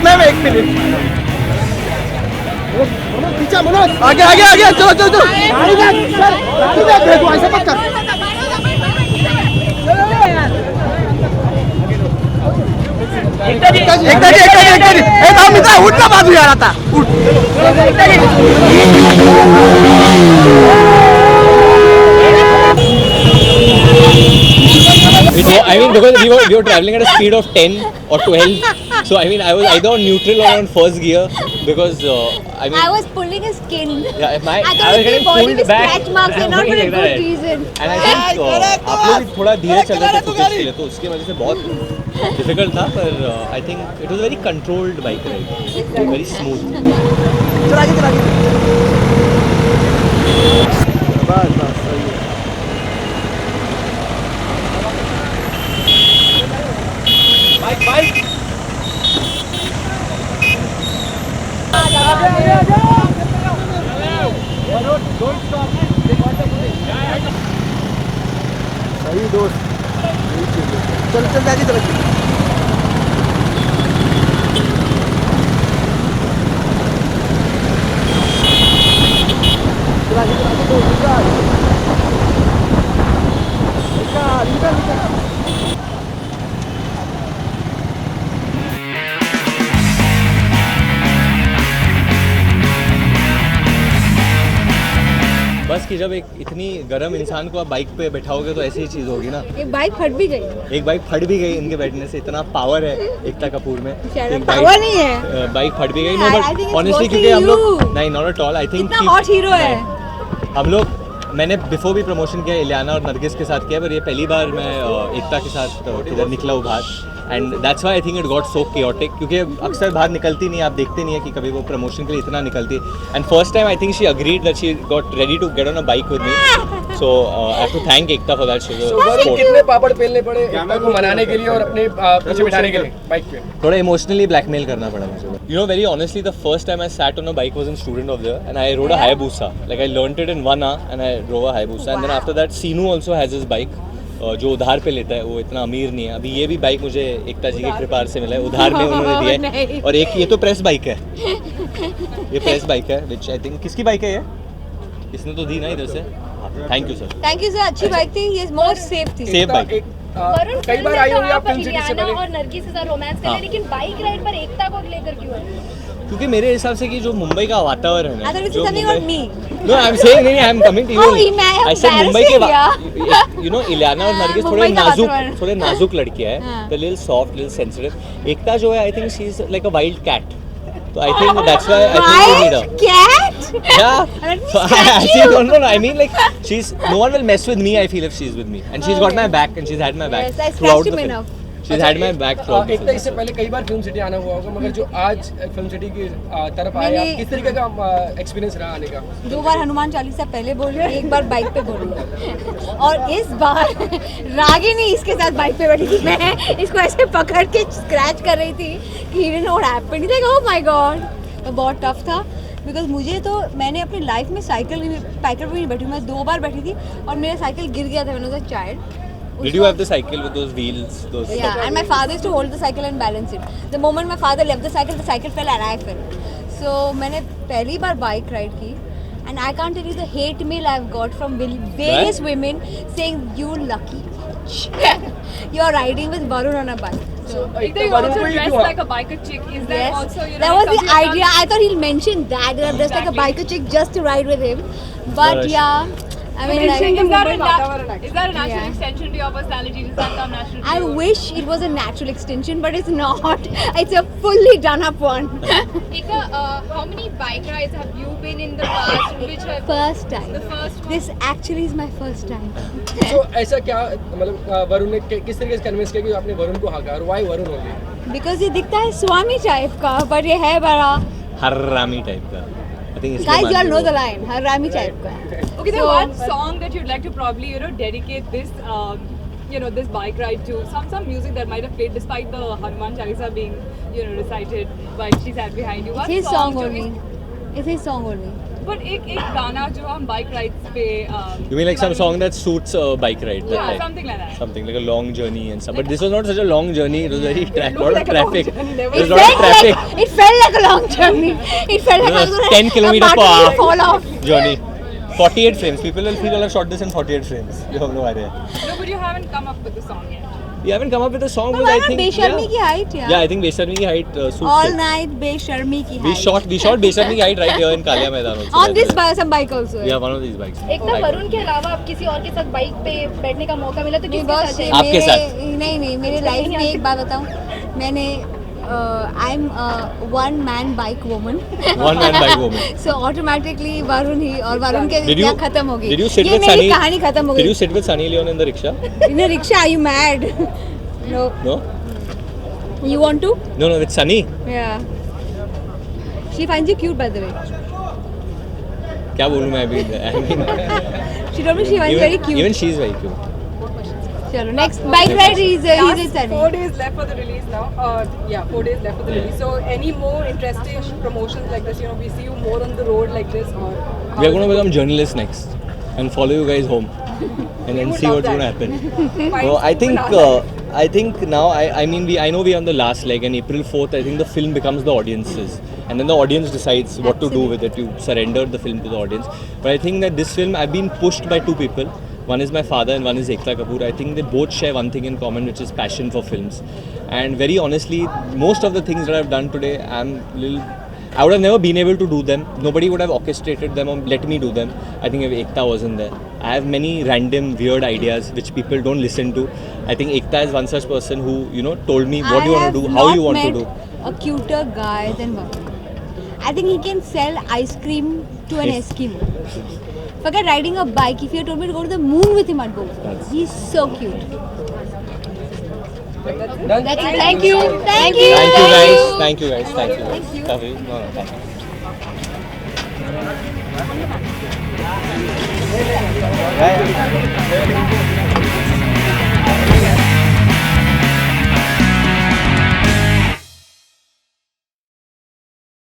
Ma'am एक minute पीछे मनोज आगे आगे आगे चलो चलो चलो गाड़ी बैठ सर गाड़ी बैठ देखो ऐसा मत कर एकता जी ए थांब मित्रा उठ ना बाजू यार आता उठ एकता जी I mean, because we were traveling at a speed of 10 or 12, so I mean, I was either on neutral or on first gear because I mean, I was pulling his skin. Yeah, I thought his body with scratch marks and not for a good reason. And I think आप लोग भी थोड़ा धीरे चल रहे थे footage के लिए, तो उसकी वजह से बहुत डिफिकल्ट था, पर I think it was a very controlled bike ride, very smooth. चला के बस बस सही है बाइक सही दोस्त चल चल जाके तरफ बस कि जब एक इतनी गर्म इंसान को आप बाइक पे बैठाओगे तो ऐसी ही चीज़ होगी ना। एक बाइक फट भी गई इनके बैठने से, इतना पावर है एकता कपूर में। पावर नहीं है, बाइक फट भी गई। नो बट ऑनेस्टली क्योंकि हम लोग नहीं not at all I think इतना हॉट हीरो है हम लोग। मैंने बिफोर भी प्रमोशन किया इलियाना और नरगिस के साथ किया, पर ये पहली बार मैं एकता के साथ इधर निकला हूँ बाहर, and that's why I think it got so chaotic, क्योंकि अक्सर बाहर निकलती नहीं, आप देखते नहीं है कि कभी वो प्रमोशन के लिए इतना निकलती है। And first time I think she agreed that she got ready to get on a bike with me, so I have to thank Ekta for that. कितने पापड़ पेलने पड़े एकता को मनाने के लिए और अपने पीछे बिठाने के लिए बाइक पे? थोड़ा इमोशनली ब्लैकमेल करना पड़ा मुझे। You know very honestly the first time I sat on a bike was in student of the year and I rode a Hayabusa, like I learned it in 1 hour and I drove a Hayabusa, and then after that Seenu also has his bike जो उधार पे लेता है, वो इतना अमीर नहीं है। अभी ये भी बाइक मुझे एकता जी के कृपा से मिला है, उधार में उन्होंने दिया है। और एक ये तो प्रेस बाइक है, ये प्रेस बाइक है व्हिच आई थिंक किसकी बाइक है ये? इसने तो दी ना इधर से। Thank you sir. अच्छी बाइक थी, ये मोस्ट सेफ थी। Safe bike. कई बार आई होंगी आप फिल्म सिटी से पहले और नरगिस के साथ रोमांस कर रहे, लेकिन बाइक राइड पर एकता को लेकर क्यों है? क्योंकि मेरे हिसाब से कि जो मुंबई का वातावरण है, जो नहीं नो आई एम सेइंग नहीं, I am coming to you. I said Mumbai के यू नो इलियाना और नरगिस थोड़े नाजुक लड़कियां है, the little soft little sensitive. Ekta जो है I think she is like a wild cat, तो I think that's why I think we need her cat. Yeah, so actually no, I mean like no one will mess with me. I feel if she's with me, and she's got my back, and she's had my back throughout the film. She's had my back throughout the film. इससे पहले कई बार film city आना हुआ होगा, मगर जो आज film city की तरफ आए आप, किस तरीके का एक्सपीरियंस रहा आने का? 2 बार हनुमान चालीसा पहले बोली, 1 बार बाइक पे बोली, और इस बार रागिनी इसके साथ बाइक पे बैठी थी। मैं इसको ऐसे पकड़ के स्क्रैच कर रही थी कि he didn't know what happened. Oh my God, तो बहुत टफ था। बिकॉज मुझे तो मैंने अपनी लाइफ में साइकिल पे नहीं बैठी, मैं 2 बार बैठी थी और मेरा साइकिल गिर गया था when I was a child. Did you have the cycle with those wheels? Yeah, and my father used to hold the cycle and balance it. The moment my father left the cycle fell and I fell. So मैंने पहली बार bike ride की, and I can't tell you the hate mail I've got from various women saying you lucky you are riding with Varun on a bike. So you also dress like a biker chick. Is that also that was the idea. I thought he'll mention that I dressed like a biker chick just to ride with him. But yeah, I mean, like, is that a natural extension to your personality? Does that come natural to I you? wish it was a natural extension, but it's not. It's a fully done up one. Eka, how many bike rides have you been in the past? Which have First time. the first one? This actually is my first time. तो ऐसा क्या मतलब वरुण ने किस तरीके से convince किया कि आपने वरुण को हाका, और व्हाई वरुण हो गया? Because ये दिखता है स्वामी टाइप का, but ये है बड़ा हर्रामी टाइप का। Guys, you all know the line. हर्रामी टाइप का। Okay, then one song that you'd like to probably dedicate this this bike ride to, some music that might have played despite the Hanuman Chalisa being recited while she sat behind you. It's his song only. It's his song only. But एक गाना जो हम bike rides पे You mean like some song that suits a bike ride? that Yeah, type? something like that. Something like a long journey and stuff. But this was not such a long journey. It was very lot of like a long traffic. journey, There It was a lot of felt traffic like it felt like a long journey. It felt like I was 10 kilometers per about to hour fall off. journey. 48 frames. People will feel I've shot this in 48 frames. You have no idea. No, but you haven't come up with the song yet. We haven't come up with a song, But but why I not think बेशर्मी की height यार? yeah, I think Besharmi ki height suits All it. night बेशर्मी की We height. shot Besharmi ki height right here in Kalia Maidan also. On this some bike also. Yeah, one of these bikes. एक ना वरुण के अलावा आप किसी और के साथ बाइक पे बैठने का मौका मिला तो नहीं किसके बस साथ है? आपके साथ। नहीं मेरे लाइफ में एक बात बताऊं, मैंने I am one man bike woman. One man bike woman. So automatically Varun ही, और वरुण के Did you विद्या खत्म हो गई. Did you sit ये with मेरी Sunny? कहानी खत्म हो Did you गई. sit with Sunny Leone in the rickshaw? In a rickshaw, are you mad? No. No. You want to? No, with Sunny. Yeah. She finds you cute, by the way. क्या बोलूँ मैं अभी? I mean, She told me she finds you very cute. even she's very cute. चलो next bike ride is Last Sunny. 4 days left for the release now. 4 days left for the release. So any more interesting promotions like this? You know, we see you more on the road like this, or We are going to become journalists next and follow you guys home and then would see love what's that. going to happen. Find So I think people I think now I mean I know we are on the last leg, and April 4th I think the film becomes the audience's, and then the audience decides what to do with it. You surrender the film to the audience. But I think that this film I've been pushed by two people. One is my father and one is Ekta Kapoor. I think they both share one thing in common, which is passion for films. And very honestly, most of the things that I've done today, I would have never been able to do them. Nobody would have orchestrated them or let me do them. I think if Ekta wasn't there. I have many random weird ideas which people don't listen to. I think Ekta is one such person who, told me what you want to do, how you want to do. A cuter guy than Varun. I think he can sell ice cream to an Yes. Eskimo. Forget riding a bike. If you had told me to go to the moon with him, I'd go. He's so cute. That's it. Thank you. Thank you. Thank you guys. Thank you guys. Thank you. Thank you. Kavi, no, thank you.